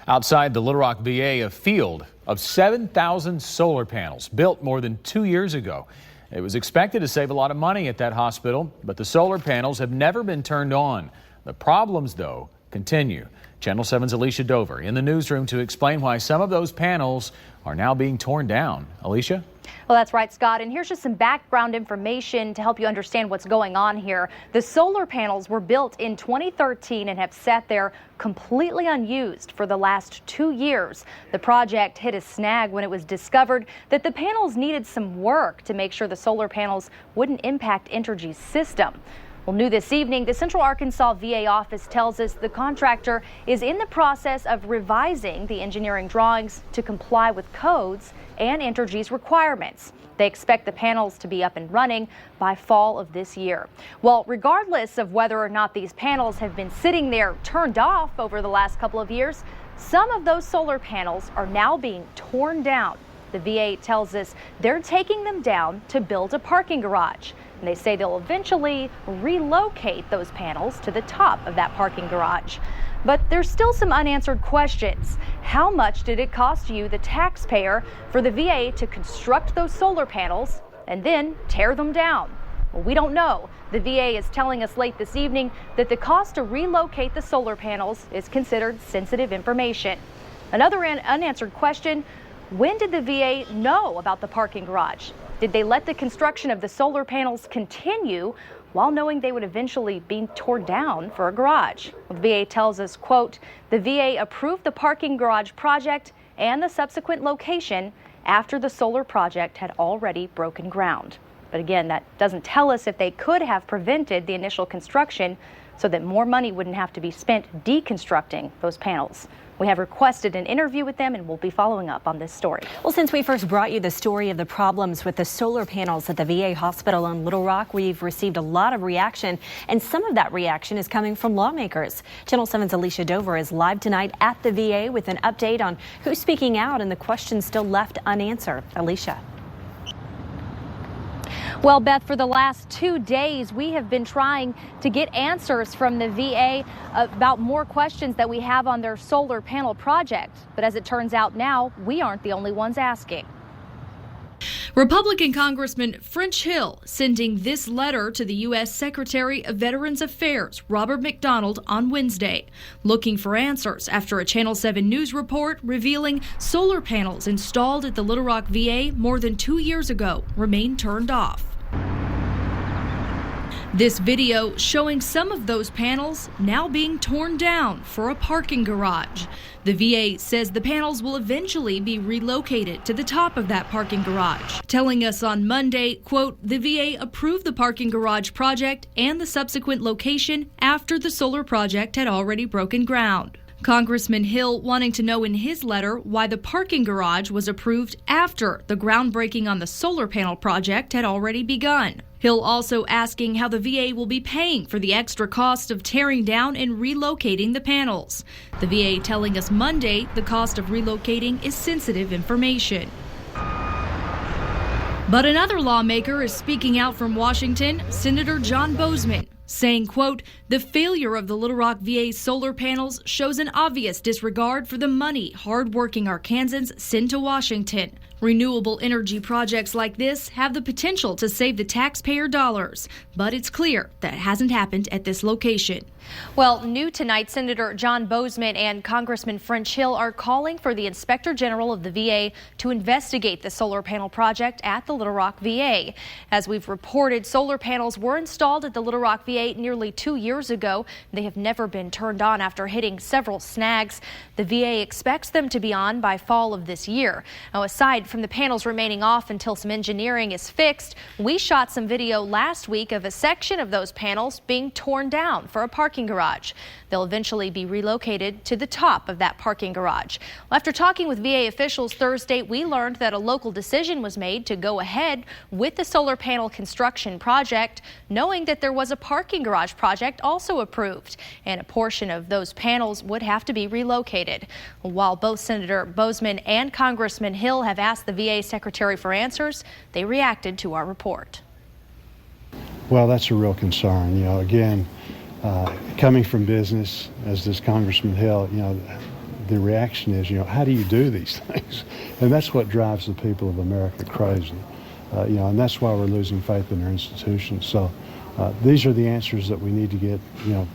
Outside the Little Rock VA, a field of 7,000 solar panels built more than 2 years ago. It was expected to save a lot of money at that hospital, but the solar panels have never been turned on. The problems, though, continue. Channel 7's Alicia Dover in the newsroom to explain why some of those panels are now being torn down. Alicia? Well, that's right, Scott. And here's just some background information to help you understand what's going on here. The solar panels were built in 2013 and have sat there completely unused for the last 2 years. The project hit a snag when it was discovered that the panels needed some work to make sure the solar panels wouldn't impact Entergy's system. Well, new this evening, the Central Arkansas VA office tells us the contractor is in the process of revising the engineering drawings to comply with codes and Entergy's requirements. They expect the panels to be up and running by fall of this year. Well, regardless of whether or not these panels have been sitting there turned off over the last couple of years, some of those solar panels are now being torn down. The VA tells us they're taking them down to build a parking garage. And they say they'll eventually relocate those panels to the top of that parking garage. But there's still some unanswered questions. How much did it cost you, the taxpayer, for the VA to construct those solar panels and then tear them down? Well, we don't know. The VA is telling us late this evening that the cost to relocate the solar panels is considered sensitive information. Another unanswered question: when did the VA know about the parking garage? Did they let the construction of the solar panels continue while knowing they would eventually be torn down for a garage? Well, the VA tells us, quote, the VA approved the parking garage project and the subsequent location after the solar project had already broken ground. But again, that doesn't tell us if they could have prevented the initial construction so that more money wouldn't have to be spent deconstructing those panels. We have requested an interview with them and we'll be following up on this story. Well, since we first brought you the story of the problems with the solar panels at the VA hospital in Little Rock, we've received a lot of reaction, and some of that reaction is coming from lawmakers. Channel 7's Alicia Dover is live tonight at the VA with an update on who's speaking out and the questions still left unanswered. Alicia. Well, Beth, for the last 2 days, we have been trying to get answers from the VA about more questions that we have on their solar panel project. But as it turns out now, we aren't the only ones asking. Republican Congressman French Hill sending this letter to the U.S. Secretary of Veterans Affairs, Robert McDonald, on Wednesday, looking for answers after a Channel 7 News report revealing solar panels installed at the Little Rock VA more than 2 years ago remain turned off. This video showing some of those panels now being torn down for a parking garage. The VA says the panels will eventually be relocated to the top of that parking garage, telling us on Monday, quote, the VA approved the parking garage project and the subsequent location after the solar project had already broken ground. Congressman Hill wanting to know in his letter why the parking garage was approved after the groundbreaking on the solar panel project had already begun. Hill also asking how the VA will be paying for the extra cost of tearing down and relocating the panels. The VA telling us Monday the cost of relocating is sensitive information. But another lawmaker is speaking out from Washington, Senator John Boozman, saying, quote, the failure of the Little Rock VA solar panels shows an obvious disregard for the money hardworking Arkansans send to Washington. Renewable energy projects like this have the potential to save the taxpayer dollars, but it's clear that hasn't happened at this location. Well, new tonight, Senator John Boozman and Congressman French Hill are calling for the Inspector General of the VA to investigate the solar panel project at the Little Rock VA. As we've reported, solar panels were installed at the Little Rock VA nearly 2 years ago. They have never been turned on after hitting several snags. The VA expects them to be on by fall of this year. Now, aside from the panels remaining off until some engineering is fixed, we shot some video last week of a section of those panels being torn down for a parking garage. They'll eventually be relocated to the top of that parking garage. Well, after talking with VA officials Thursday, we learned that a local decision was made to go ahead with the solar panel construction project, knowing that there was a parking garage project also approved, and a portion of those panels would have to be relocated. While both Senator Boozman and Congressman Hill have asked the VA Secretary for answers, they reacted to our report. Well, that's a real concern. Again, coming from business, as does Congressman Hill, the reaction is, how do you do these things? And that's what drives the people of America crazy. And that's why we're losing faith in our institutions. So these are the answers that we need to get,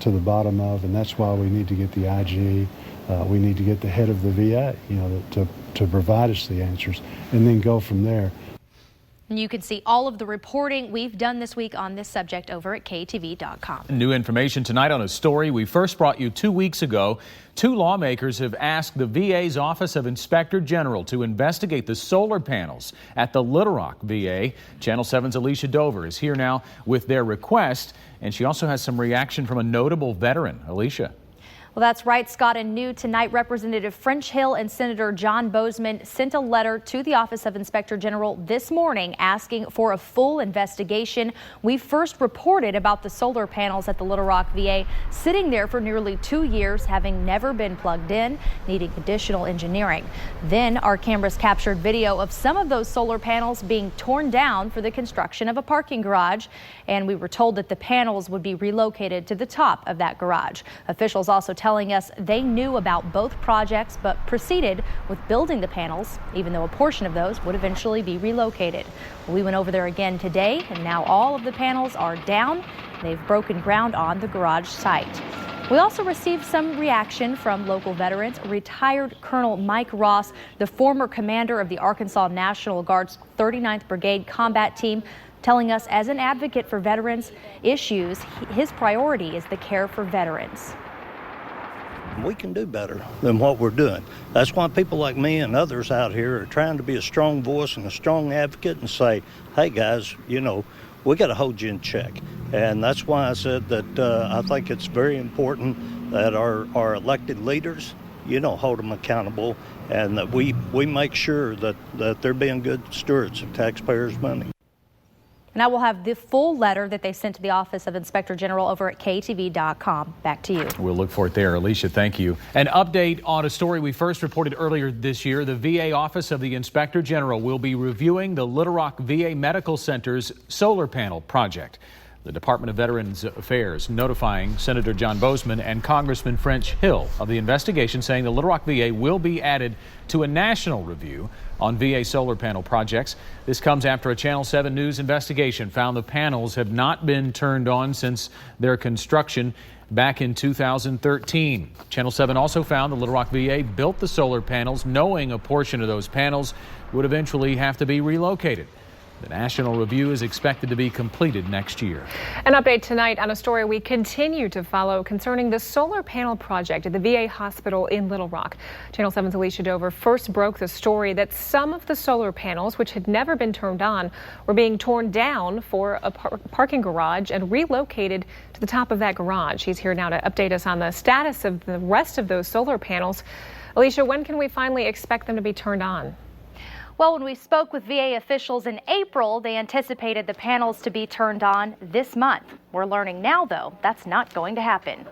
to the bottom of, and that's why we need to get the IG. We need to get the head of the VA, to provide us the answers, and then go from there. You can see all of the reporting we've done this week on this subject over at KATV.com. New information tonight on a story we first brought you 2 weeks ago. 2 lawmakers have asked the VA's Office of Inspector General to investigate the solar panels at the Little Rock VA. Channel 7's Alicia Dover is here now with their request, and she also has some reaction from a notable veteran. Alicia. Well, that's right, Scott. And new tonight, Representative French Hill and Senator John Boozman sent a letter to the Office of Inspector General this morning asking for a full investigation. We first reported about the solar panels at the Little Rock VA sitting there for nearly 2 years, having never been plugged in, needing additional engineering. Then our cameras captured video of some of those solar panels being torn down for the construction of a parking garage. And we were told that the panels would be relocated to the top of that garage. Officials also telling us they knew about both projects but proceeded with building the panels, even though a portion of those would eventually be relocated. We went over there again today, and now all of the panels are down. They've broken ground on the garage site. We also received some reaction from local veterans. Retired Colonel Mike Ross, the former commander of the Arkansas National Guard's 39th Brigade Combat Team, telling us as an advocate for veterans issues, his priority is the care for veterans. We can do better than what we're doing. That's why people like me and others out here are trying to be a strong voice and a strong advocate and say, hey guys, we got to hold you in check. And that's why I said that I think it's very important that our elected leaders, hold them accountable, and that we make sure that they're being good stewards of taxpayers' money. And I will have the full letter that they sent to the Office of Inspector General over at KATV.com. Back to you. We'll look for it there. Alicia, thank you. An update on a story we first reported earlier this year. The VA Office of the Inspector General will be reviewing the Little Rock VA Medical Center's solar panel project. The Department of Veterans Affairs notifying Senator John Boozman and Congressman French Hill of the investigation, saying the Little Rock VA will be added to a national review on VA solar panel projects. This comes after a Channel 7 News investigation found the panels have not been turned on since their construction back in 2013. Channel 7 also found the Little Rock VA built the solar panels knowing a portion of those panels would eventually have to be relocated. The national review is expected to be completed next year. An update tonight on a story we continue to follow concerning the solar panel project at the VA hospital in Little Rock. Channel 7's Alicia Dover first broke the story that some of the solar panels, which had never been turned on, were being torn down for a parking garage and relocated to the top of that garage. She's here now to update us on the status of the rest of those solar panels. Alicia, when can we finally expect them to be turned on? Well, when we spoke with VA officials in April, they anticipated the panels to be turned on this month. We're learning now, though, that's not going to happen.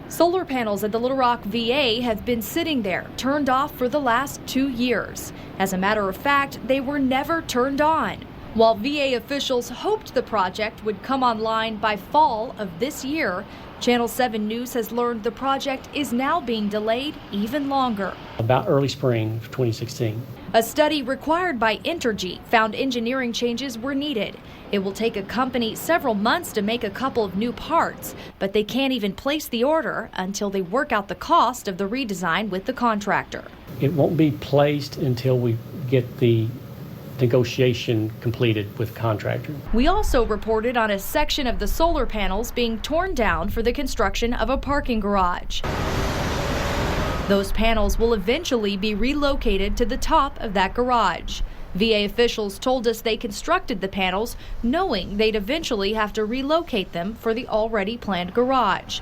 Solar panels at the Little Rock VA have been sitting there, turned off for the last 2 years. As a matter of fact, they were never turned on. While VA officials hoped the project would come online by fall of this year, Channel 7 News has learned the project is now being delayed even longer. About early spring of 2016. A study required by Entergy found engineering changes were needed. It will take a company several months to make a couple of new parts, but they can't even place the order until they work out the cost of the redesign with the contractor. It won't be placed until we get the negotiation completed with contractor. We also reported on a section of the solar panels being torn down for the construction of a parking garage. Those panels will eventually be relocated to the top of that garage. VA officials told us they constructed the panels knowing they'd eventually have to relocate them for the already planned garage.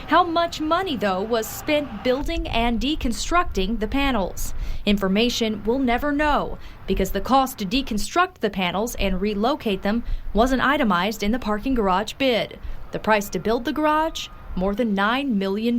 How much money, though, was spent building and deconstructing the panels? Information we'll never know because the cost to deconstruct the panels and relocate them wasn't itemized in the parking garage bid. The price to build the garage? More than $9 million.